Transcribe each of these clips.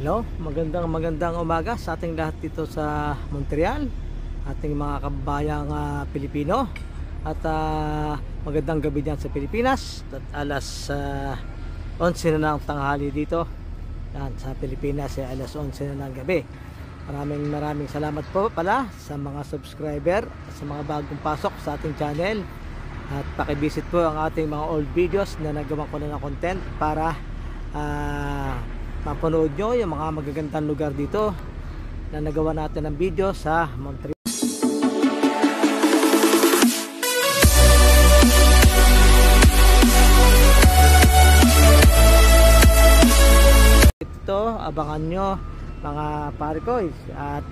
Hello, magandang umaga sa ating lahat dito sa Montreal, ating mga kabayang Pilipino, at magandang gabi dyan sa Pilipinas. At alas 11 na ng tanghali dito yan, sa Pilipinas, alas 11 na ng gabi. Maraming salamat po pala sa mga subscriber at sa mga bagong pasok sa ating channel, at pakivisit po ang ating mga old videos na nagawa ko na ng content para mapanood nyo yung mga magagandang lugar dito na nagawa natin ng video sa Montreal. Ito, abangan nyo mga pare ko, at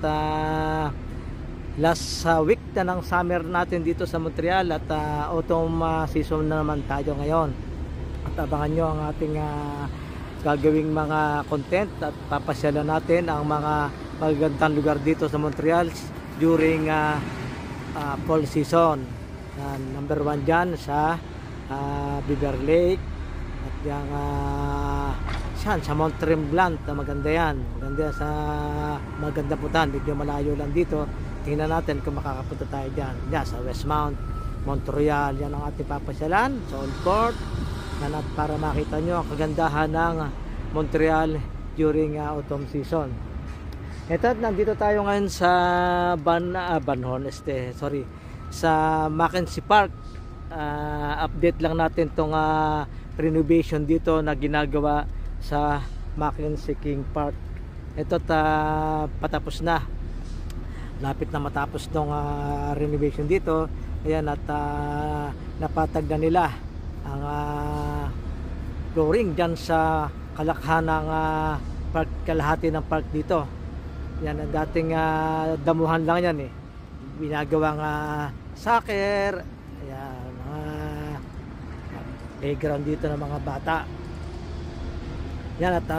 last week na ng summer natin dito sa Montreal, at autumn season na naman tayo ngayon. At abangan nyo ang ating gagawing mga content, at papasyalan natin ang mga magagandang lugar dito sa Montreal during fall season. Number 1 dyan sa Beaver Lake, at yung sa Mount Tremblant, na maganda yan, sa maganda putan, medyo malayo lang dito. Tingnan natin kung makakapunta tayo dyan, sa Westmount, Montreal. Yan ang ating papasyalan sa Old Port, at para makita nyo ang kagandahan ng Montreal during autumn season. Ito, nandito tayo ngayon sa sa Mackenzie Park. Update lang natin tong renovation dito na ginagawa sa Mackenzie King Park. Ito, patapos na, lapit na matapos tong renovation dito. Ayan, at napatag na nila ang flooring dyan sa kalakhan ng park, kalahati ng park dito. Yan ang dating damuhan lang yan, ginagawang soccer. Ayan, playground dito ng mga bata. Yan, at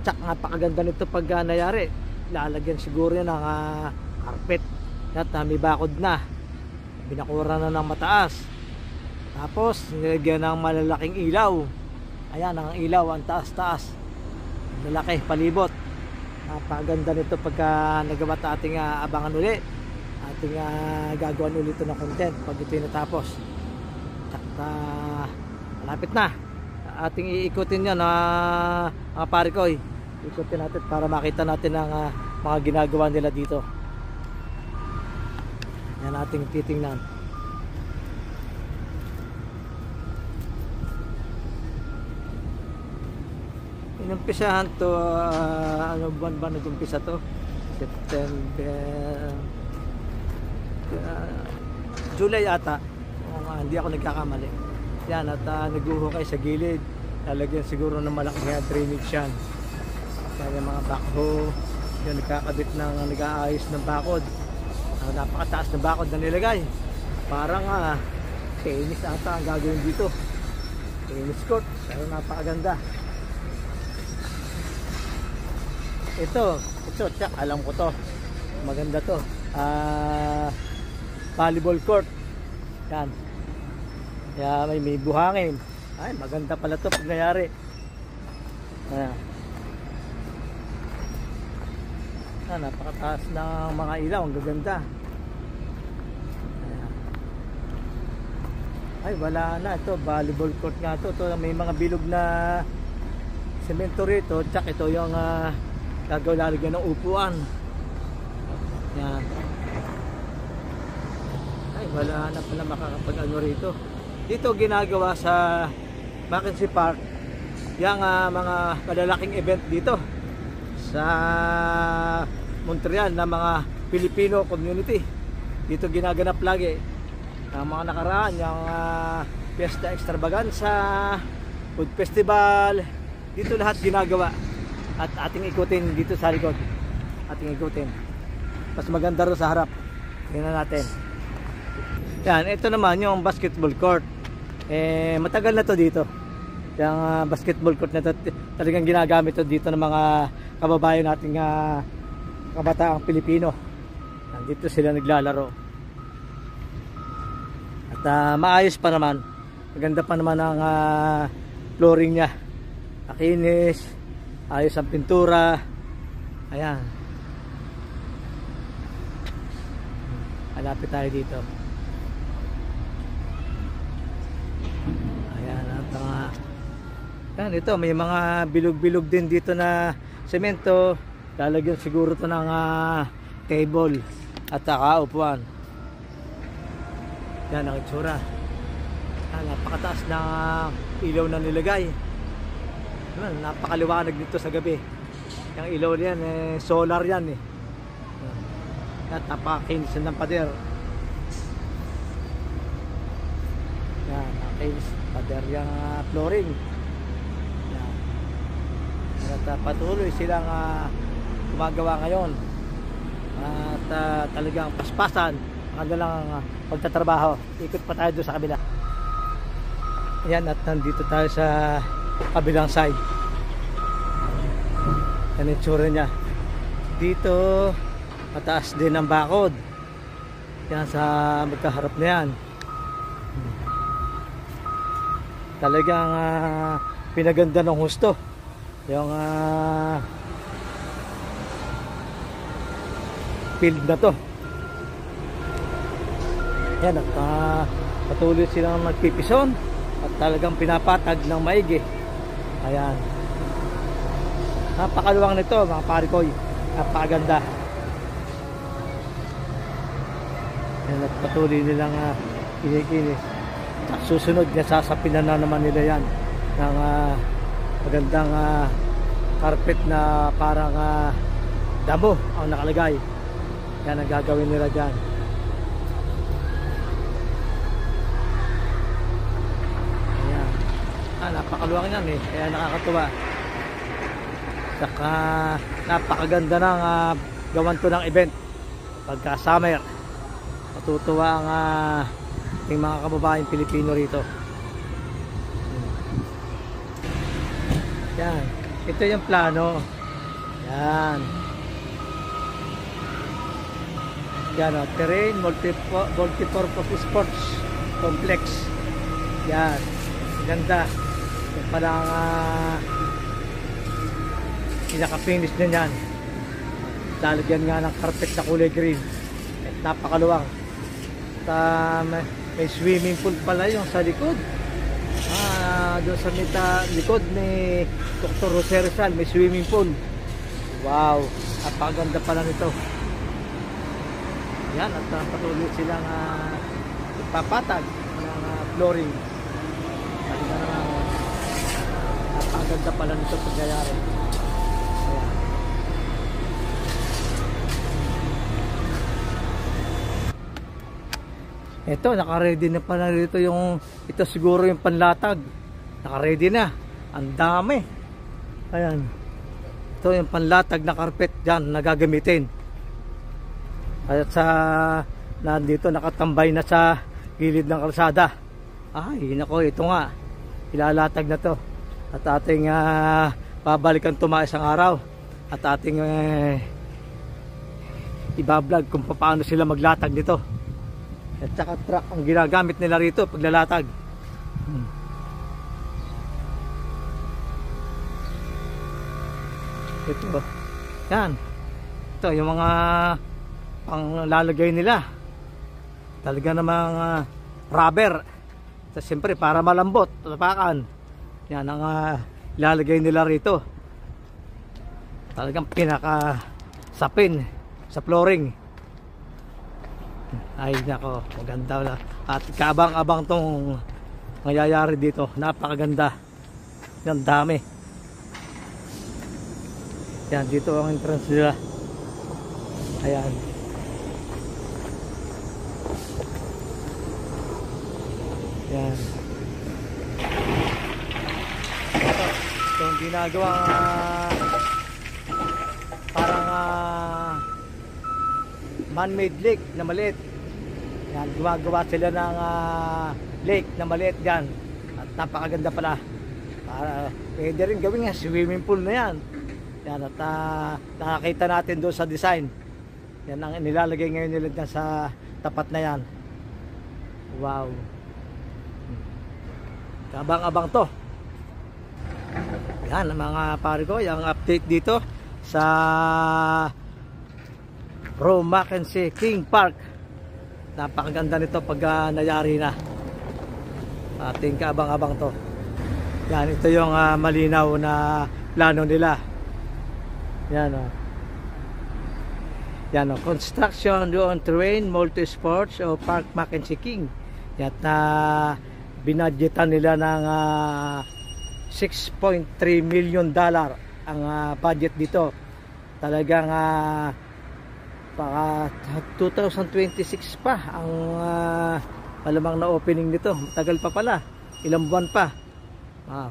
tsak, napakaganda nito pag nayari. Lalagyan siguro yan ng carpet, at may bakod na, binakura na ng mataas. Tapos nilagyan ng malalaking ilaw. Ayan ang ilaw, ang taas-taas, lalaki, palibot. Napakaganda nito pagka nagawa at ating abangan uli, ating gagawin ulit ito ng content pag ito natapos. Tsaka malapit na, ating iikutin yan mga pare ko. Ikutin natin para makita natin ang mga ginagawa nila dito. Yan ating titingnan. Inumpisahan to, ano buwan ba nag-umpisa to? September, July ata, hindi ako nagkakamali. Yan, at naghuhukay sa gilid. Lalagyan siguro ng malaking drainage yan. Kaya mga backhoe, yung nagkakabit ng nag-aayos ng bakod. Napakataas na bakod na nilagay. Parang tennis ata ang gagawin dito. Tennis court, pero napakaganda. Ito, tsak, alam ko to, maganda to, volleyball court. Yan, kaya may buhangin. Ay, maganda pala to pag nangyari. Napakataas ng mga ilaw, ang gaganda. Ay, wala na ito, volleyball court nga to. May mga bilog na semento rito. Tsak, ito yung gagawin, lalagyan ng upuan. Yan. Ay, wala na pala makakapag ano rito. Dito ginagawa sa Mackenzie Park yung mga malalaking event dito sa Montreal na mga Filipino community. Dito ginaganap lagi ang mga nakaraan, yung Fiesta Extravaganza, Food Festival. Dito lahat ginagawa. At ating ikutin dito sa likod. Ating ikutin. Mas maganda rin sa harap. Tingnan natin. Yan, ito naman yung basketball court. Matagal na to dito. Yung basketball court na to, talagang ginagamit to dito ng mga kababayan nating kabataang Pilipino. Dito sila naglalaro. At maayos pa naman. Maganda pa naman ang flooring niya. Makinis. ayos ang pintura. Ayan, malapit tayo dito. Ayan, at yan, ito may mga bilog-bilog din dito na semento. Lalagyan siguro to ng table at saka upuan. Yan ang itsura. Napakataas na ilaw na nilagay. Napakaliwanag dito sa gabi. Yung ilaw niyan solar yan eh. At napakakinis ng pader. Yan, nakinis pader yung flooring. Yan. At patuloy silang gumagawa ngayon. At talagang paspasan ang kanilang pagtatrabaho. Ikot pa tayo doon sa kabila. Ayan, at nandito tayo sa kabilang side. Yan yung tsura niya. Dito mataas din ang bakod. Yan sa magkaharap na yan. Talagang pinaganda ng husto yung field na to. Yan, at patuloy silang magpipison at talagang pinapatag ng maigi. Ayan, napakaluwang nito mga parikoy, napakaganda. Yan, at patuloy nilang kinikinis. At susunod na sasapinan na naman nila yan ng magandang carpet na parang damo ang nakalagay. Yan ang gagawin nila dyan. Napakaluwang yan eh, kaya nakakatuwa. Saka napakaganda ng gawan to ng event pagka summer. Matutuwa ang ating mga kababaeng Pilipino rito. Yan, ito yung plano. Yan. Yan o, terrain multipurpose sports complex. Yan, ganda. Yung palang pinaka-finish na yan. Lalagyan nga ng carpet sa kulay green. At napakaluwang. At may swimming pool pala yung sa likod. Doon sa likod ni Dr. Jose Rizal, may swimming pool. Wow, napakaganda pala nito. Yan, at patuloy silang papatag ng flooring. Talaga naman napakaganda pala nito pagyayari. Ayan. Ito, naka-ready na pala dito yung, ito siguro yung panlatag. Naka-ready na. Ang dami. Ayan. Ito yung panlatag na carpet dyan na gagamitin. At nandito nakatambay na sa gilid ng kalsada. Ay, nako, ito nga. Ilalatag na to. At ating babalikan tumaas ang araw. At ating ibablog kung paano sila maglatag nito. At saka truck ang ginagamit nila rito paglalatag. Ito. Yan. Ito yung mga ang lalagay nila. Talaga namang rubber. So, siyempre para malambot, tapakan. Yan ang ilalagay nila rito. Talagang pinaka sapin sa flooring. Ay nako, maganda na. At kaabang-abang tong nangyayari dito. Napakaganda. Yan, dami. Yan, dito ang entrance nila. Ayan. Yan. Itong ginagawa parang man-made lake na maliit. Yan, gumagawa sila ng lake na maliit dyan. At napakaganda pala. Pwede rin gawin nga swimming pool na yan. Yan, at nakakita natin doon sa design. Yan ang nilalagay ngayon nila dyan sa tapat na yan. Wow. Kabang-abang to. Yan mga pare ko, yung update dito sa Roe Mackenzie King Park. Napakaganda nito pag nayari na. Ating kaabang-abang to. Yan, ito yung malinaw na plano nila. Yan o. Yan o, construction on terrain, multi-sports o Park Mackenzie King. Yan na binadgetan nila ng $6.3 million ang budget dito. Talagang baka 2026 pa ang malamang na opening nito. Tagal pa pala, ilang buwan pa.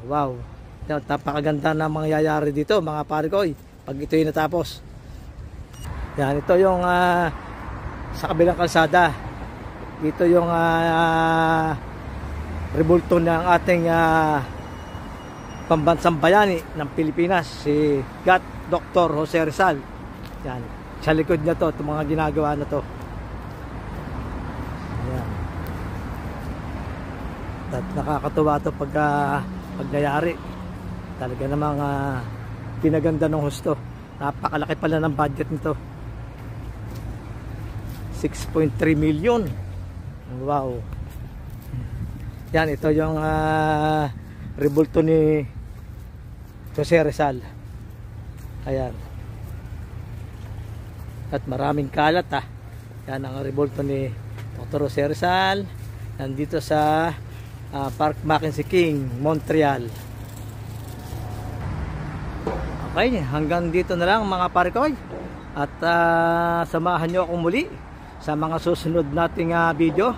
Wow, napakaganda na mangyayari dito mga pare ko pag ito'y natapos. Yan, ito yung sa kabilang kalsada. Dito yung rebulto ng ating pambansang bayani ng Pilipinas, si Dr. Jose Rizal. Yan, sa likod niya to, itong mga ginagawa na to. Yan. At nakakatuwa to pag nangyayari. Talaga namang pinaganda ng husto. Napakalaki pala ng budget nito. 6.3 million. Wow. Yan, ito yung rebulto ni Jose Rizal. Ayan. At maraming kalat Yan ang rebulto ni Dr. Jose Rizal. Nandito sa Park Mackenzie King, Montreal. Okay, hanggang dito na lang mga pare ko. At samahan nyo akong muli sa mga susunod nating video.